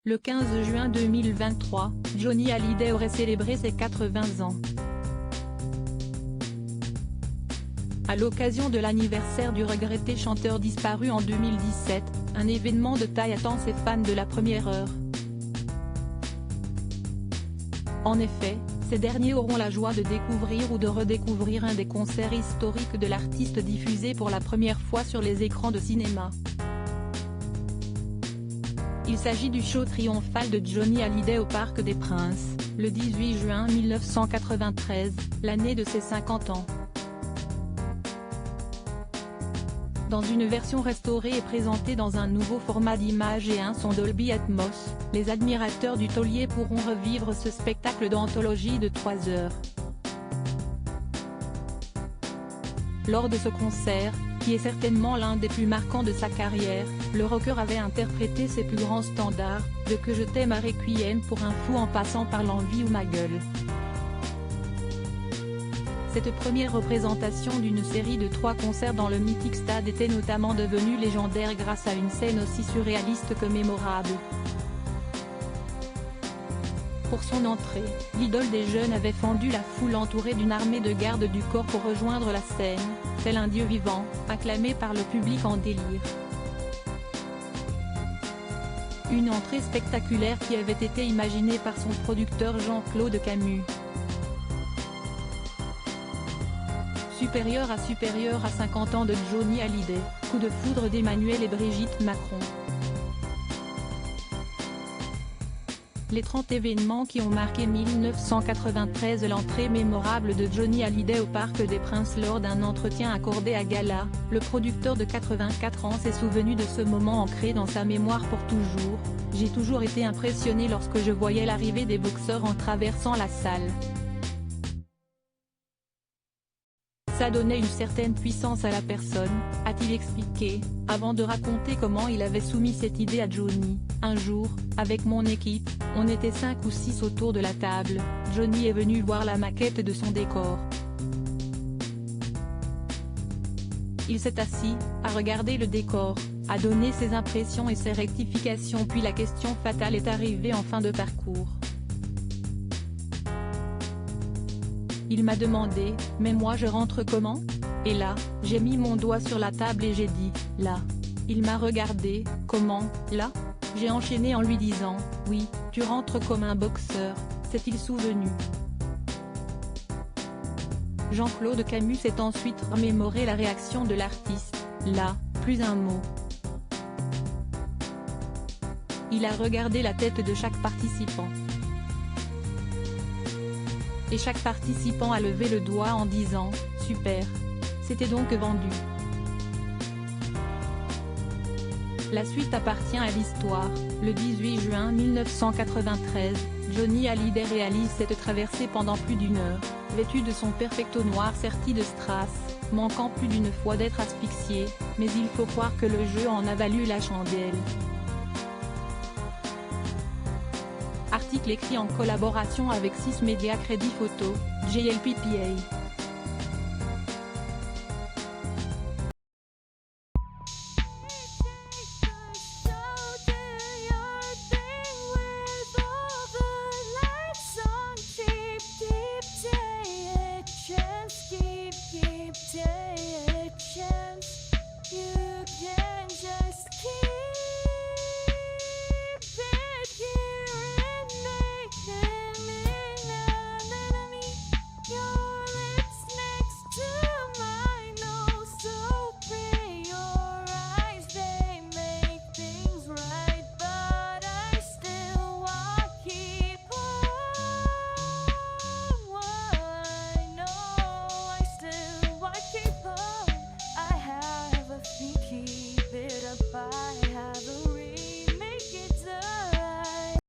Le 15 juin 2023, Johnny Hallyday aurait célébré ses 80 ans. À l'occasion de l'anniversaire du regretté chanteur disparu en 2017, un événement de taille attend ses fans de la première heure. En effet, ces derniers auront la joie de découvrir ou de redécouvrir un des concerts historiques de l'artiste diffusé pour la première fois sur les écrans de cinéma. Il s'agit du show triomphal de Johnny Hallyday au Parc des Princes, le 18 juin 1993, l'année de ses 50 ans. Dans une version restaurée et présentée dans un nouveau format d'image et un son Dolby Atmos, les admirateurs du taulier pourront revivre ce spectacle d'anthologie de 3 heures. Lors de ce concert, qui est certainement l'un des plus marquants de sa carrière, le rocker avait interprété ses plus grands standards, de Que je t'aime à Requiem pour un fou en passant par L'envie ou Ma gueule. Cette première représentation d'une série de 3 concerts dans le mythique stade était notamment devenue légendaire grâce à une scène aussi surréaliste que mémorable. Pour son entrée, l'idole des jeunes avait fendu la foule entourée d'une armée de gardes du corps pour rejoindre la scène, tel un dieu vivant, acclamé par le public en délire. Une entrée spectaculaire qui avait été imaginée par son producteur Jean-Claude Camus. Supérieur à 50 ans de Johnny Hallyday, coup de foudre d'Emmanuel et Brigitte Macron. Les 30 événements qui ont marqué 1993. L'entrée mémorable de Johnny Hallyday au Parc des Princes lors d'un entretien accordé à Gala, le producteur de 84 ans s'est souvenu de ce moment ancré dans sa mémoire pour toujours. J'ai toujours été impressionné lorsque je voyais l'arrivée des boxeurs en traversant la salle. Ça donnait une certaine puissance à la personne, a-t-il expliqué, avant de raconter comment il avait soumis cette idée à Johnny. Un jour, avec mon équipe, on était 5 ou 6 autour de la table, Johnny est venu voir la maquette de son décor. Il s'est assis, a regardé le décor, a donné ses impressions et ses rectifications, puis la question fatale est arrivée en fin de parcours. Il m'a demandé, mais moi je rentre comment? Et là, j'ai mis mon doigt sur la table et j'ai dit, là. Il m'a regardé, comment, là? J'ai enchaîné en lui disant, oui, tu rentres comme un boxeur, s'est-il souvenu. Jean-Claude Camus s'est ensuite remémoré la réaction de l'artiste, là, plus un mot. Il a regardé la tête de chaque participant. Et chaque participant a levé le doigt en disant « Super ». C'était donc vendu. La suite appartient à l'histoire. Le 18 juin 1993, Johnny Hallyday réalise cette traversée pendant plus d'1 heure, vêtu de son perfecto noir serti de strass, manquant plus d'une fois d'être asphyxié, mais il faut croire que le jeu en a valu la chandelle. Article écrit en collaboration avec 6 médias Crédit Photo, JLPPA.